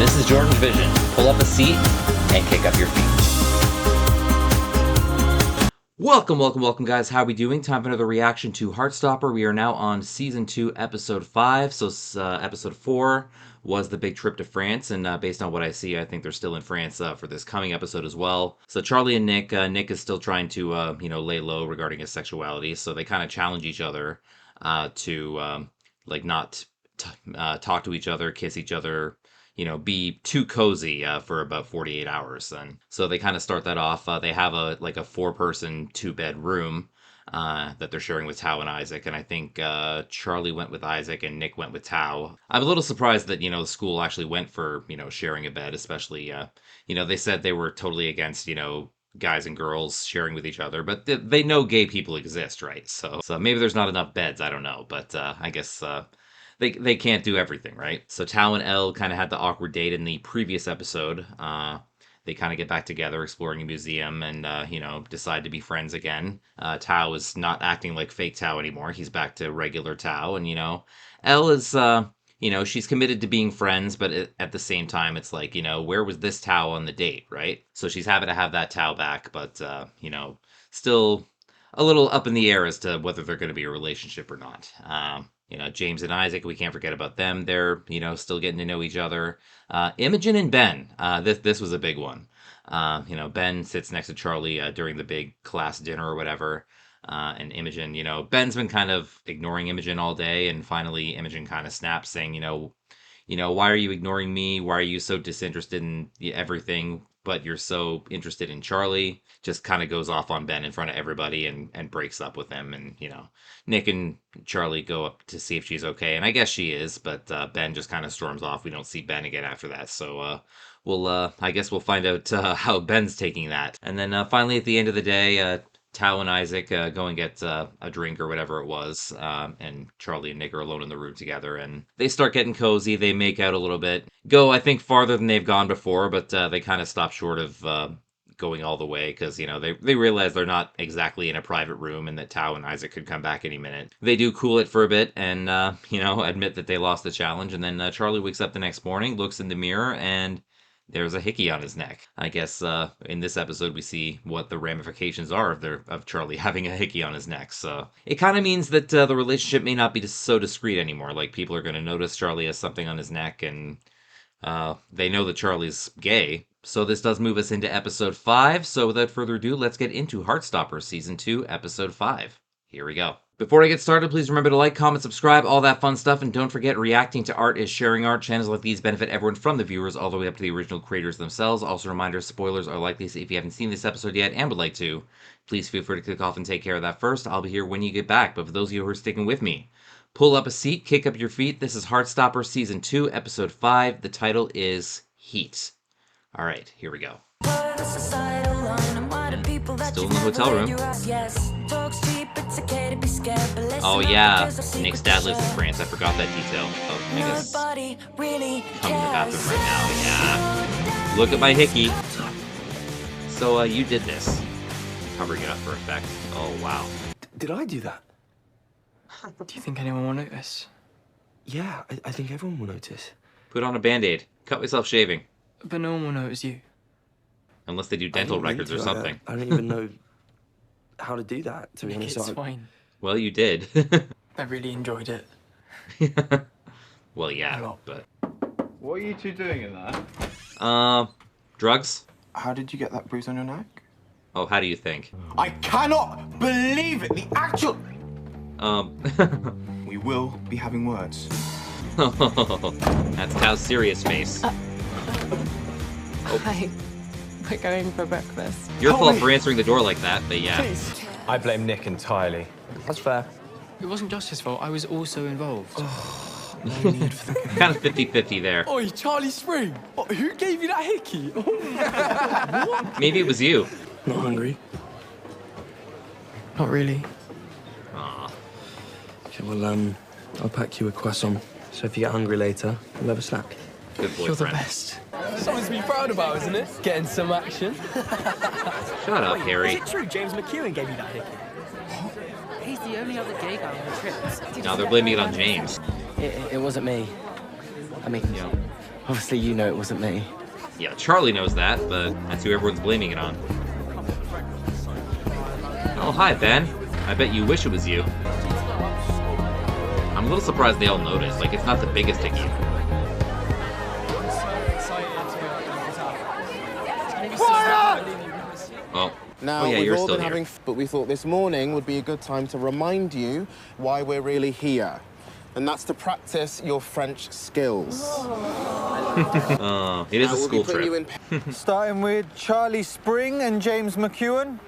This is JordangeVision. Pull up a seat and kick up your feet. Welcome, guys. How are we doing? Time for another reaction to Heartstopper. We are now on Season 2, Episode 5. So, Episode 4 was the big trip to France, and based on what I see, I think they're still in France for this coming episode as well. So, Charlie and Nick, Nick is still trying to, lay low regarding his sexuality, so they kind of challenge each other to, not talk to each other, kiss each other, be too cozy for about 48 hours. And so they kind of start that off. They have a 4-person, 2-bed room that they're sharing with Tao and Isaac. And I think Charlie went with Isaac and Nick went with Tao. I'm a little surprised that, the school actually went for, sharing a bed, especially, they said they were totally against, guys and girls sharing with each other, but they know gay people exist, right? So maybe there's not enough beds. I don't know. But I guess they can't do everything, right? So Tao and Elle kind of had the awkward date in the previous episode. They kind of get back together, exploring a museum, and, decide to be friends again. Tao is not acting like fake Tao anymore. He's back to regular Tao, and, Elle is, she's committed to being friends, but at the same time, it's like, where was this Tao on the date, right? So she's happy to have that Tao back, but, still a little up in the air as to whether they're going to be a relationship or not. James and Isaac, we can't forget about them. They're, still getting to know each other. Imogen and Ben, this was a big one. Ben sits next to Charlie during the big class dinner or whatever. And Imogen, Ben's been kind of ignoring Imogen all day. And finally, Imogen kind of snaps saying, why are you ignoring me? Why are you so disinterested in everything, but you're so interested in Charlie? Just kind of goes off on Ben in front of everybody and breaks up with him. And, Nick and Charlie go up to see if she's okay. And I guess she is, but Ben just kind of storms off. We don't see Ben again after that. So I guess we'll find out how Ben's taking that. And then finally, at the end of the day, Tao and Isaac go and get a drink or whatever it was, and Charlie and Nick are alone in the room together, and they start getting cozy. They make out a little bit. Go, I think, farther than they've gone before, but they kind of stop short of going all the way, because, they realize they're not exactly in a private room, and that Tao and Isaac could come back any minute. They do cool it for a bit, and, admit that they lost the challenge, and then Charlie wakes up the next morning, looks in the mirror, and there's a hickey on his neck. I guess in this episode we see what the ramifications are of Charlie having a hickey on his neck. So it kind of means that the relationship may not be so discreet anymore. Like, people are going to notice Charlie has something on his neck, and they know that Charlie's gay. So this does move us into episode 5. So without further ado, let's get into Heartstopper Season 2, Episode 5. Here we go. Before I get started, please remember to like, comment, subscribe, all that fun stuff, and don't forget, reacting to art is sharing art. Channels like these benefit everyone from the viewers all the way up to the original creators themselves. Also, a reminder, spoilers are likely, so if you haven't seen this episode yet and would like to, please feel free to click off and take care of that first. I'll be here when you get back, but for those of you who are sticking with me, pull up a seat, kick up your feet. This is Heartstopper Season 2, Episode 5. The title is Heat. Alright, here we go. Still in the hotel room. Oh yeah, Nick's dad lives in France. I forgot that detail. Oh, I guess come in the bathroom right now. Yeah. Look at my hickey. So you did this. Covering it up for effect. Oh wow. Did I do that? Do you think anyone will notice? Yeah, I think everyone will notice. Put on a band-aid. Cut myself shaving. But no one will notice you. Unless they do dental records or something. I don't even know how to do that, to be honest. It's fine. Well, you did. I really enjoyed it. Well, yeah, but... What are you two doing in there? Drugs? How did you get that bruise on your neck? Oh, how do you think? I cannot believe it! The actual... We will be having words. That's Tao's serious face. Hi. We're going for breakfast. Your fault for answering the door like that, but yeah. Please. I blame Nick entirely. That's fair. It wasn't just his fault. I was also involved. No need for thinking. Kind of 50-50 there. Oi, Charlie Spring! Who gave you that hickey? Maybe it was you. Not hungry? Not really. Aw. Okay, well, I'll pack you a croissant. So if you get hungry later, we'll have a snack. Good You're the boyfriend. best. Something to be proud about, isn't it? Getting some action. Shut up, Harry. Is it true James McEwen gave you that hickey? He's the only other gay guy on the trip. Now they're blaming it on James. It wasn't me. I mean, Obviously, you know it wasn't me. Yeah, Charlie knows that, but that's who everyone's blaming it on. Oh, hi, Ben. I bet you wish it was you. I'm a little surprised they all noticed. Like, it's not the biggest hickey. Oh. Now, Oh, yeah, we've you're all still been here. having, but we thought this morning would be a good time to remind you why we're really here. And that's to practice your French skills. It is Now, a we'll school be putting you trip. in Starting with Charlie Spring and James McEwen.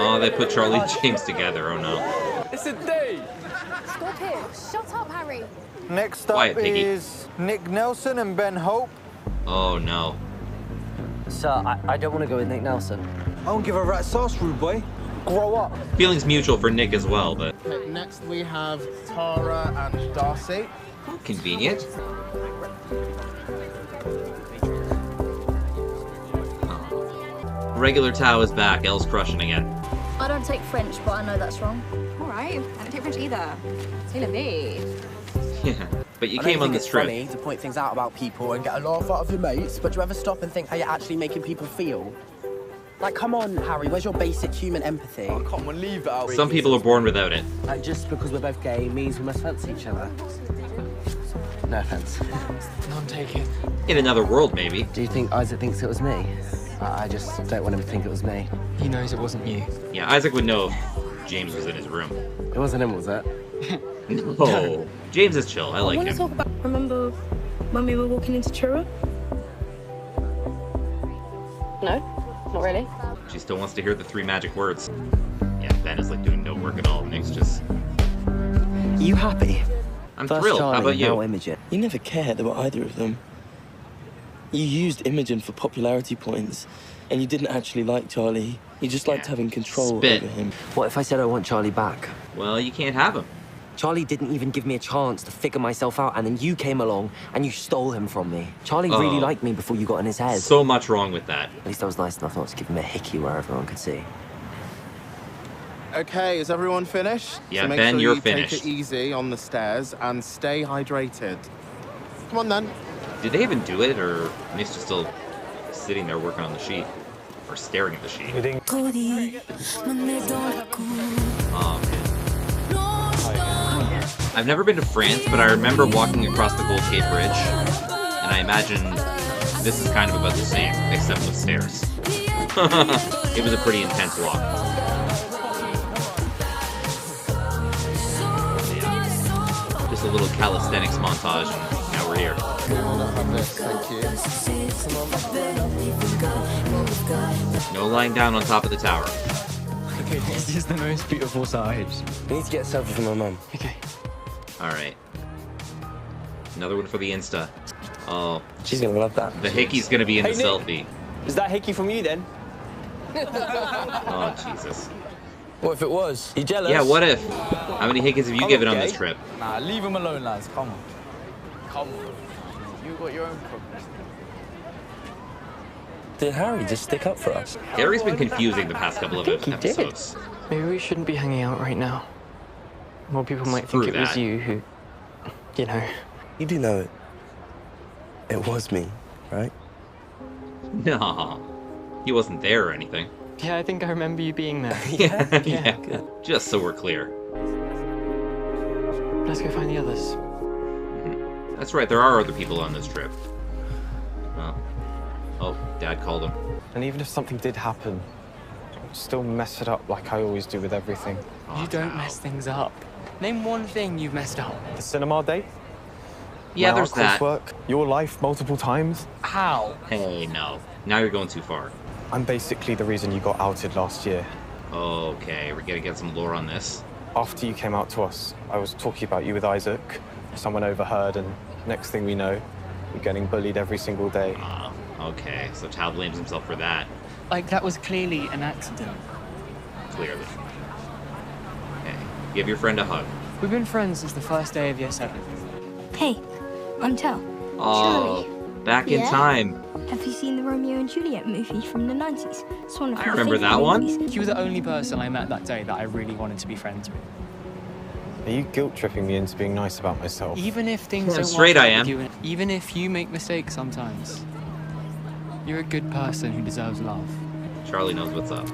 Oh, they put Charlie and James together. Oh, no. It's a day. Stop it. Shut up, Harry. Next up Quiet, Piggy. is Nick Nelson and Ben Hope. Oh, no. Sir, I don't want to go with Nick Nelson. I don't give a rat's ass, rude boy. Grow up. Feelings mutual for Nick as well, but Next, we have Tara and Darcy. convenient. Regular Tao is back. Elle's crushing again. I don't take French, but I know that's wrong. All right, I don't take French either. C'est la vie. Yeah. But you came on this trip. Funny to point things out about people and get a laugh out of your mates, but do you ever stop and think how you're actually making people feel? Like, come on, Harry, where's your basic human empathy? I can't believe that. Some people are born without it. Like, just because we're both gay means we must fancy each other. No offense. None taken. In another world, maybe. Do you think Isaac thinks it was me? I just don't want him to think it was me. He knows it wasn't you. Yeah, Isaac would know if James was in his room. It wasn't him, was it? No. James is chill. I like want to him. talk about, remember when we were walking into Truro? No, not really. She still wants to hear the 3 magic words. Yeah, Ben is like doing no work at all. Nick's just... You happy? I'm First thrilled. Charlie, How about now you? Imogen. You never cared about either of them. You used Imogen for popularity points, and you didn't actually like Charlie. You just liked Yeah. having control Spit. over him. What if I said I want Charlie back? Well, you can't have him. Charlie didn't even give me a chance to figure myself out, and then you came along and you stole him from me. Charlie Oh. really liked me before you got in his head. So much wrong with that. At least I was nice enough not to give him a hickey where everyone could see. Okay, is everyone finished? Yeah, so make Ben, sure you're you finished. Take it easy on the stairs and stay hydrated. Come on then. Did they even do it, or Nick's just still sitting there working on the sheet? Or staring at the sheet? Oh, man. I've never been to France, but I remember walking across the Gold Gate Bridge, and I imagine this is kind of about the same, except with stairs. It was a pretty intense walk. Yeah. Just a little calisthenics montage, and now we're here. I'll have this, thank you. No lying down on top of the tower. Okay, this is the most beautiful side. We need to get a selfie for my mum. Okay. Alright. Another one for the Insta. Oh, She's gonna love that. the hickey's gonna be in the Hey, Nick. selfie. Is that hickey from you then? Oh, Jesus. What if it was? You jealous? Yeah, what if? How many hickeys have you I'm given not on this gay. trip? Nah, leave him alone, lads. Come on. Come on. You got your own problems. Did Harry just stick up for us? Gary's been confusing the past couple of think he did. episodes. Maybe we shouldn't be hanging out right now. More people might Screw think it was that. you who, you know. You do know it. It was me, right? No, he wasn't there or anything. Yeah, I think I remember you being there. Yeah. Just so we're clear. Let's go find the others. That's right, there are other people on this trip. Oh, Dad called him. And even if something did happen, I'd still mess it up like I always do with everything. Oh, You don't Tao. mess things up. Name one thing you've messed up. The cinema date? Yeah, my there's art that. coursework, your life multiple times. How? Hey, no. Now you're going too far. I'm basically the reason you got outed last year. Okay, we're gonna get some lore on this. After you came out to us, I was talking about you with Isaac. Someone overheard, and next thing we know, you're getting bullied every single day. Okay, so Tao blames himself for that, Like, that was clearly an accident. clearly. Okay, give your friend a hug. We've been friends since the first day of year 7. Hey, I'm Tao. Oh, back in Yeah? time. Have you seen the Romeo and Juliet movie from the 90s? It's one of I my remember favourite that one. movies. You were the only person I met that day that I really wanted to be friends with. Are you guilt-tripping me into being nice about myself? Even if things don't Straight work I out am. with you, even if you make mistakes sometimes, you're a good person who deserves love. Charlie knows what's up.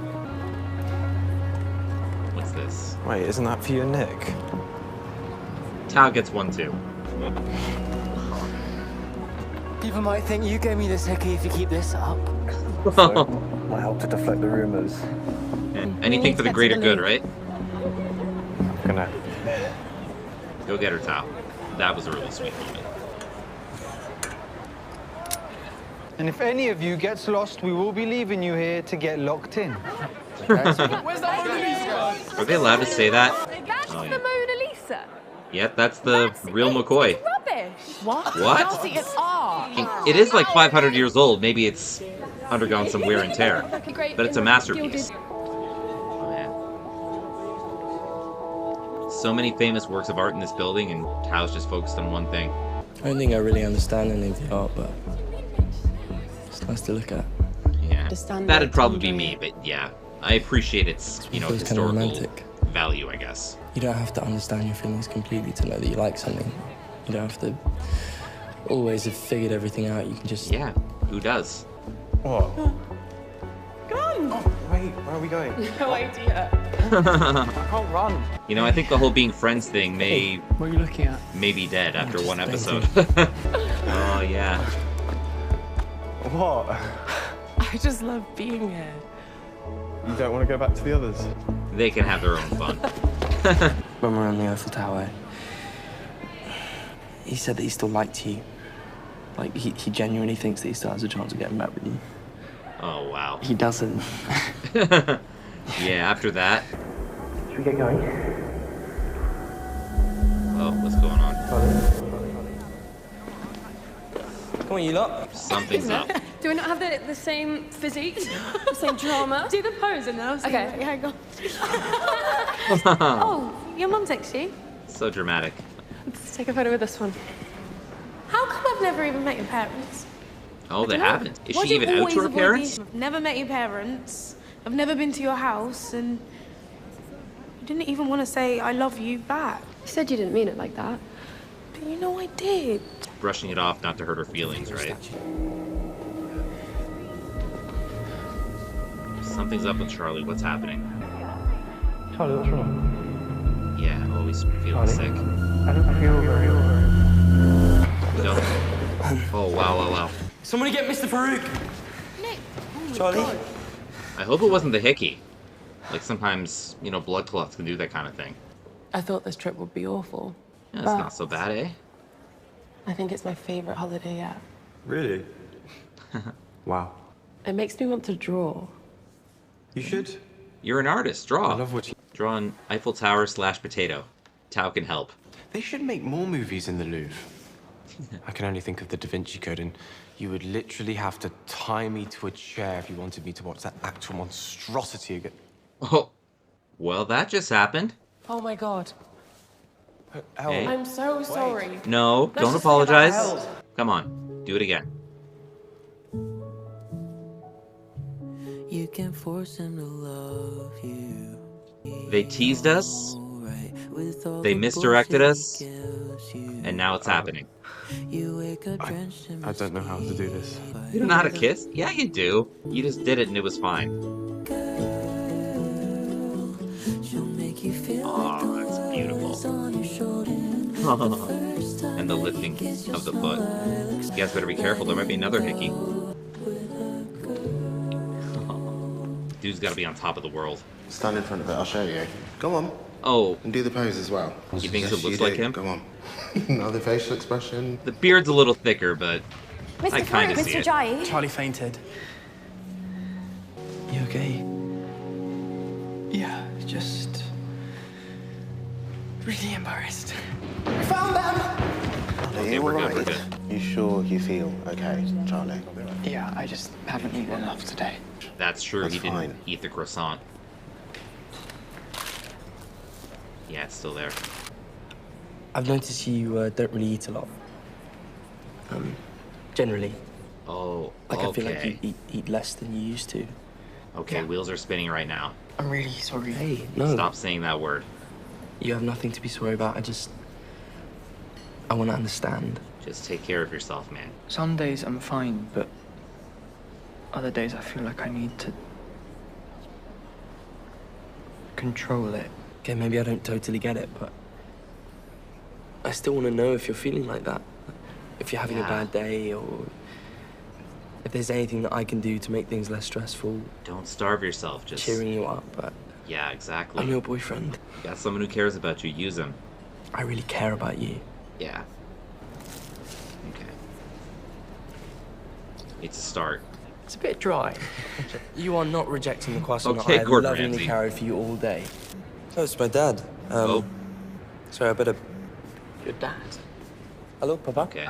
What's this? Wait, isn't that for you and Nick? Tao gets one too. People might think you gave me this hickey if you keep this up. So, I help to deflect the rumors. Anything for the greater good, right? I'm gonna... Go get her, Tao. That was a really sweet moment. And if any of you gets lost, we will be leaving you here to get locked in. Where's the Mona Lisa? Are they allowed to say that? That's Oh, the yeah. Mona Lisa. Yep, that's the real McCoy. It's rubbish. What? What? Darcy, it's art. It is like 500 years old. Maybe it's undergone some wear and tear. But it's a masterpiece. Oh, man. So many famous works of art in this building, and Tao's just focused on one thing. I don't think I really understand any of the art, but it's nice to look at. Yeah, that'd probably be me, but yeah. I appreciate its, you know, Feels kind of historical romantic. value, I guess. You don't have to understand your feelings completely to know that you like something. You don't have to always have figured everything out. You can just... Yeah, who does? What? Come on. Oh, wait, where are we going? No idea. I can't run. You know, I think the whole being friends thing may What are you looking at? be dead after just one episode. thinking. Oh, yeah. What? I just love being here. You don't want to go back to the others? They can have their own fun. When we were on the Eiffel Tower, he said that he still liked you. Like, he genuinely thinks that he still has a chance of getting back with you. Oh, wow. He doesn't. Yeah, after that. Should we get going? Oh, what's going on? Come on, you lot. Something's up. Do we not have the same physique? The same drama? Do the pose and then I'll see. Okay, hang on. Oh, your mum texts you? So dramatic. Let's take a photo with this one. How come I've never even met your parents? Oh, they I don't know. haven't. Is Why she do you even out always to her avoid parents? the- I've never met your parents. I've never been to your house, and you didn't even want to say I love you back. You said you didn't mean it like that. But you know I did. Brushing it off not to hurt her feelings, right? Something's up with Charlie. What's happening? Charlie, what's wrong? Yeah, always feeling sick. I don't feel very well. No. Oh, wow. Somebody get Mr. Farouk! Nick. Charlie? I hope it wasn't the hickey. Like sometimes, you know, blood clots can do that kind of thing. I thought this trip would be awful. Yeah, it's not so bad, eh? I think it's my favorite holiday yet. Really? Wow. It makes me want to draw. You should. You're an artist. Draw. I love what you... Draw an Eiffel Tower / potato. Tao can help. They should make more movies in the Louvre. I can only think of the Da Vinci Code, and you would literally have to tie me to a chair if you wanted me to watch that actual monstrosity again. Oh, well, that just happened. Oh my god. Hey. I'm so sorry. No, Let's don't just apologize. say about Elle. Come on, do it again. You can force him to love you. They teased us, they misdirected us, and now it's happening. I don't know how to do this. You don't know how to kiss? Yeah, you do. You just did it and it was fine. Oh, that's beautiful. And the lifting of the foot. You guys better be careful, there might be another hickey. Dude's gotta be on top of the world. Stand in front of it, I'll show you. Go on. Oh. And do the pose as well. You think Yes, it looks you like do. him? Go on. Another facial expression. The beard's a little thicker, but Mr. I kind of Farouk, see Mr. it. Jai. Charlie fainted. You okay? Yeah, just... really embarrassed. We found them! Are Okay, you we're all good, we're right? good. You sure you feel okay, Charlie? Yeah, I just haven't eaten enough today. That's true, That's he didn't fine. eat the croissant. Yeah, it's still there. I've noticed you don't really eat a lot. Generally. Oh, Like, okay. I feel like you eat less than you used to. Okay, wheels are spinning right now. I'm really sorry. Hey, no. Stop saying that word. You have nothing to be sorry about. I want to understand. Just take care of yourself, man. Some days I'm fine, but other days I feel like I need to control it. Okay, maybe I don't totally get it, but I still want to know if you're feeling like that. If you're having a bad day, or if there's anything that I can do to make things less stressful. Don't starve yourself, just... cheering you up, but... Yeah, exactly. I'm your boyfriend. You got someone who cares about you, use him. I really care about you. Yeah. Okay. It's a start. It's a bit dry. You are not rejecting the croissant Okay, I have Gordon lovingly Ramsay. carried for you all day. Oh, it's my dad. Sorry, I better... Your dad? Hello, Papa? Okay.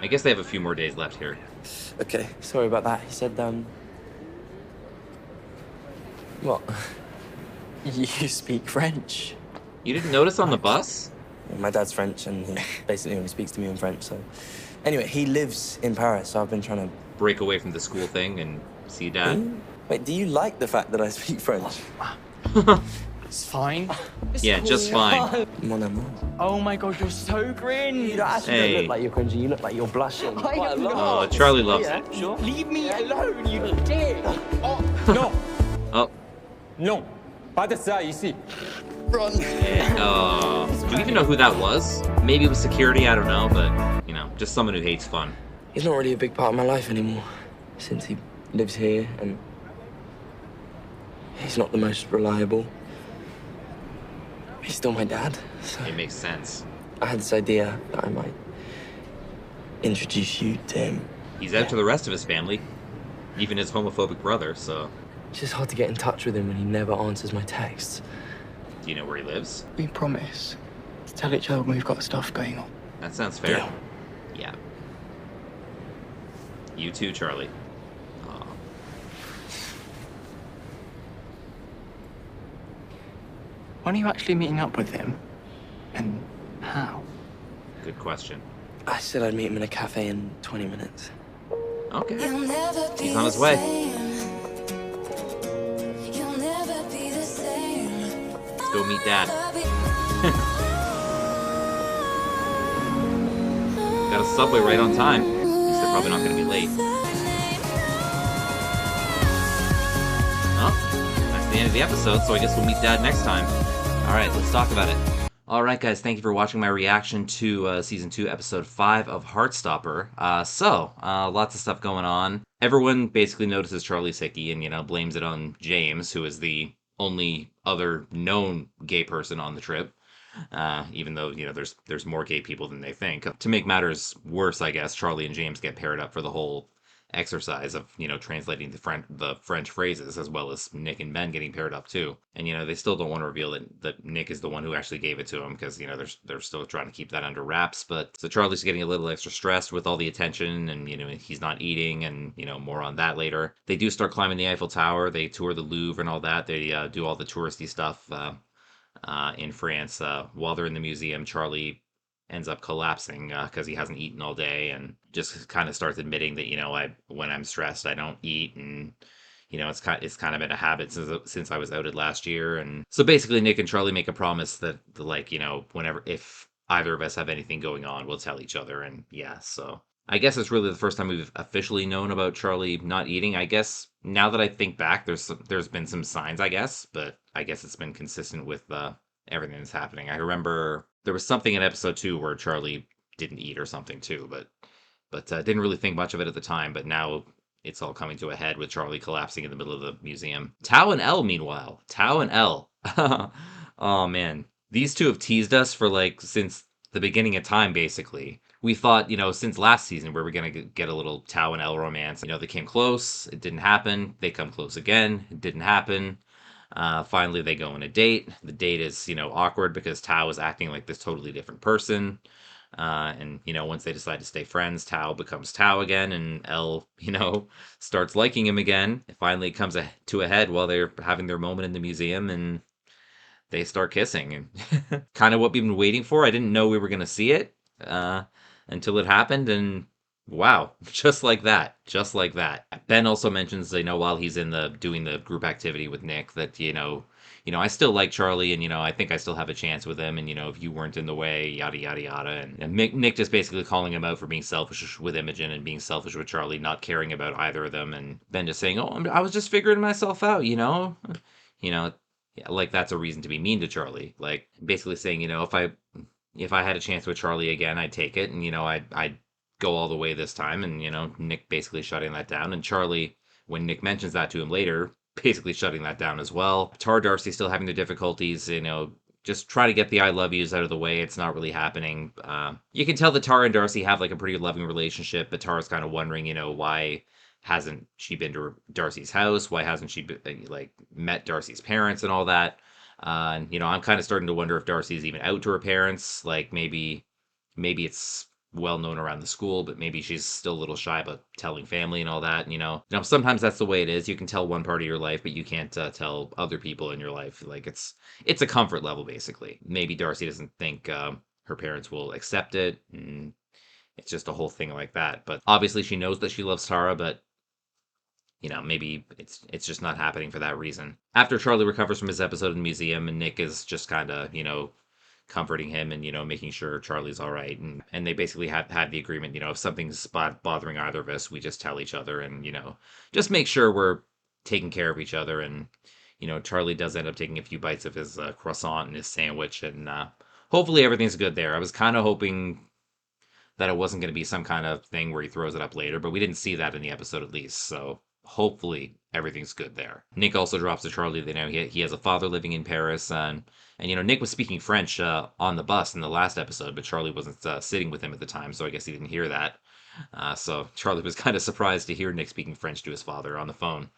I guess they have a few more days left here. Okay, sorry about that. He said, What? You speak French? You didn't notice on the bus? Yeah, my dad's French, and he basically only speaks to me in French, so... Anyway, he lives in Paris, so I've been trying to... Break away from the school thing and see Dad? Wait, do you like the fact that I speak French? It's fine. Yeah, just fine. Mon amour. Oh my god, you're so cringe. You actually Hey. don't look like you're cringing, you look like you're blushing. I am Oh, not. Charlie loves Yeah, it. sure. Leave me alone, you dick. Non, Oh. non, pas de ça ici. Run. Do we even know who that was? Maybe it was security, I don't know, but, you know, just someone who hates fun. He's not really a big part of my life anymore, since he lives here, and he's not the most reliable. He's still my dad, so It makes sense. I had this idea that I might introduce you to him. He's out to the rest of his family, even his homophobic brother, so... It's just hard to get in touch with him when he never answers my texts. Do you know where he lives? We promise to tell each other when we've got stuff going on. That sounds fair. Deal. Yeah. You too, Charlie. Aw. When are you actually meeting up with him? And how? Good question. I said I'd meet him in a cafe in 20 minutes. Okay. He's on his way. Let's go meet Dad. Got a subway right on time. At least they're probably not going to be late. Oh, that's the end of the episode, so I guess we'll meet Dad next time. Alright, let's talk about it. Alright guys, thank you for watching my reaction to Season 2, Episode 5 of Heartstopper. Lots of stuff going on. Everyone basically notices Charlie's hickey and, you know, blames it on James, who is the only other known gay person on the trip. Even though, you know, there's more gay people than they think. To make matters worse, I guess, Charlie and James get paired up for the whole exercise of, you know, translating the French phrases, as well as Nick and Ben getting paired up too. And, you know, they still don't want to reveal that Nick is the one who actually gave it to him, because, you know, they're still trying to keep that under wraps. But so Charlie's getting a little extra stressed with all the attention, and, you know, he's not eating, and, you know, more on that later. They do start climbing the Eiffel Tower. They tour the Louvre and all that. They do all the touristy stuff in France. While they're in the museum, Charlie ends up collapsing because he hasn't eaten all day, and just kind of starts admitting that, you know, when I'm stressed, I don't eat, and, you know, it's kind of been a habit since I was outed last year. And so basically Nick and Charlie make a promise that, like, you know, if either of us have anything going on, we'll tell each other. And yeah, so I guess it's really the first time we've officially known about Charlie not eating. I guess now that I think back, there's been some signs, I guess, but I guess it's been consistent with everything that's happening. I remember there was something in episode 2 where Charlie didn't eat or something too, but didn't really think much of it at the time. But now it's all coming to a head with Charlie collapsing in the middle of the museum. Tao and Elle, meanwhile. Tao and Elle. Oh man. These two have teased us for, like, since the beginning of time, basically. We thought, you know, since last season we were going to get a little Tao and Elle romance. You know, they came close. It didn't happen. They come close again. It didn't happen. Finally, they go on a date. The date is, you know, awkward because Tao is acting like this totally different person. And, you know, once they decide to stay friends, Tao becomes Tao again, and Elle, you know, starts liking him again. It finally comes to a head while they're having their moment in the museum, and they start kissing. And kind of what we've been waiting for. I didn't know we were going to see it until it happened, and wow, just like that. Ben also mentions, you know, while he's doing the group activity with Nick, that, you know, you know, I still like Charlie, and, you know, I think I still have a chance with him, and, you know, if you weren't in the way, yada, yada, yada. And Nick just basically calling him out for being selfish with Imogen and being selfish with Charlie, not caring about either of them. And Ben just saying, oh, I was just figuring myself out, you know? You know, yeah, like, that's a reason to be mean to Charlie. Like, basically saying, you know, if I had a chance with Charlie again, I'd take it, and, you know, I'd go all the way this time. And, you know, Nick basically shutting that down. And Charlie, when Nick mentions that to him later, basically shutting that down as well. Tara Darcy still having their difficulties, you know, just try to get the I love yous out of the way. It's not really happening. You can tell that Tara and Darcy have like a pretty loving relationship, but Tara's kind of wondering, you know, why hasn't she been to Darcy's house? Why hasn't she like met Darcy's parents and all that? And, you know, I'm kind of starting to wonder if Darcy's even out to her parents. Like, maybe it's well known around the school, but maybe she's still a little shy about telling family and all that. And, you know, sometimes that's the way it is. You can tell one part of your life, but you can't tell other people in your life. Like, it's a comfort level, basically. Maybe Darcy doesn't think her parents will accept it, and it's just a whole thing like that. But obviously she knows that she loves Tara, but, you know, maybe it's just not happening for that reason. After Charlie recovers from his episode in the museum, and Nick is just kind of, you know, comforting him and, you know, making sure Charlie's all right. And they basically have had the agreement, you know, if something's bothering either of us, we just tell each other and, you know, just make sure we're taking care of each other. And, you know, Charlie does end up taking a few bites of his croissant and his sandwich, and hopefully everything's good there. I was kind of hoping that it wasn't going to be some kind of thing where he throws it up later, but we didn't see that in the episode at least, so hopefully everything's good there. Nick also drops to Charlie that, you know, he has a father living in Paris, and you know, Nick was speaking French on the bus in the last episode, but Charlie wasn't sitting with him at the time, so I guess he didn't hear that. So Charlie was kind of surprised to hear Nick speaking French to his father on the phone.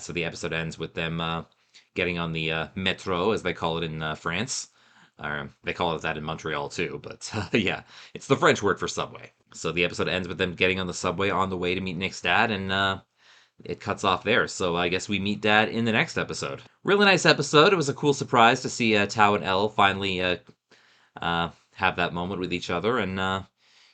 So the episode ends with them getting on the metro, as they call it in France. They call it that in Montreal too, but yeah, it's the French word for subway. So the episode ends with them getting on the subway on the way to meet Nick's dad, and it cuts off there. So I guess we meet Dad in the next episode. Really nice episode. It was a cool surprise to see Tao and Elle finally have that moment with each other. And,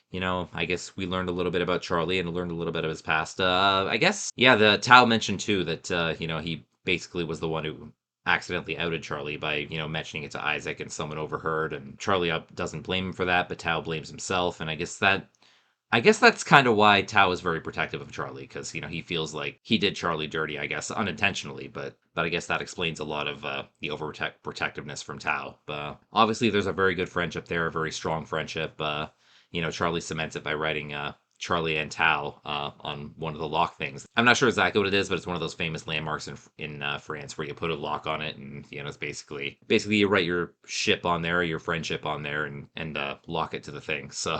you know, I guess we learned a little bit about Charlie and learned a little bit of his past. I guess, yeah, the Tao mentioned too that, you know, he basically was the one who accidentally outed Charlie by, you know, mentioning it to Isaac, and someone overheard. And Charlie doesn't blame him for that, but Tao blames himself. And I guess that's kind of why Tao is very protective of Charlie, because, you know, he feels like he did Charlie dirty, I guess, unintentionally, but I guess that explains a lot of the overprotectiveness from Tao. Obviously, there's a very good friendship there, a very strong friendship. You know, Charlie cements it by writing Charlie and Tao on one of the lock things. I'm not sure exactly what it is, but it's one of those famous landmarks in France where you put a lock on it, and, you know, it's basically you write your ship on there, or your friendship on there, and lock it to the thing. So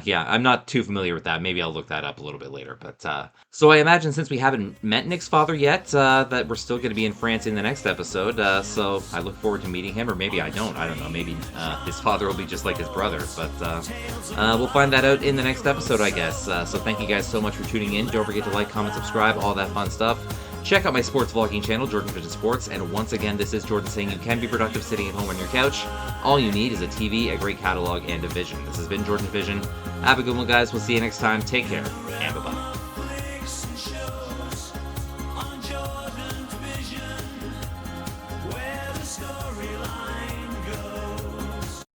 yeah, I'm not too familiar with that. Maybe I'll look that up a little bit later. But so I imagine, since we haven't met Nick's father yet, that we're still going to be in France in the next episode. So I look forward to meeting him, or maybe I don't. I don't know. Maybe his father will be just like his brother. But we'll find that out in the next episode, I guess. So thank you guys so much for tuning in. Don't forget to like, comment, subscribe, all that fun stuff. Check out my sports vlogging channel, JordangeVision Sports. And once again, this is Jordan saying you can be productive sitting at home on your couch. All you need is a TV, a great catalog, and a vision. This has been JordangeVision. Have a good one, guys. We'll see you next time. Take care, and bye.